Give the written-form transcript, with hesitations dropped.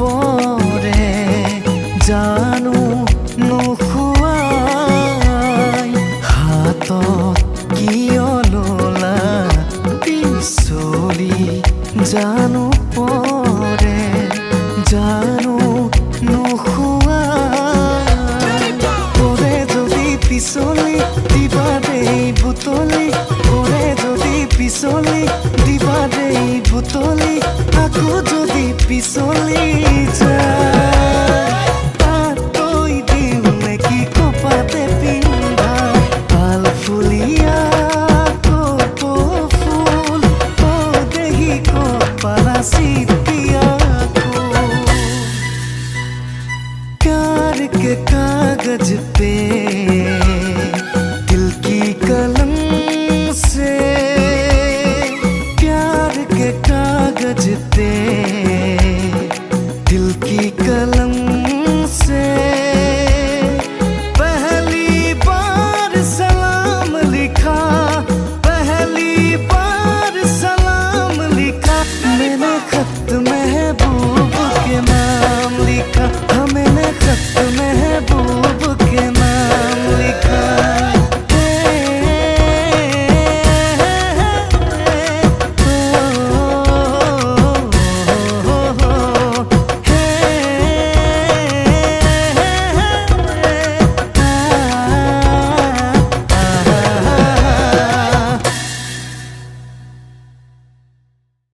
পৰে জানো নোখোৱাই হাতত কিয় ললা পিছলি জানো পৰে জানো নোখোৱাই পৰে যদি পিছলি দিবা দেই বুটলি পৰে যদি পিছলি দিবা দেই বুটলি আকৌ যদি পিছলি যায় তাতকৈ দিওঁ নেকি কপাতে পিন্ধা পাল ফুলিয়া কপৌ ফুল অ দেহি কপালা চিতিয়া प्यार के कागज पे दिल की कलम से प्यार के कागज पे दिल की कलम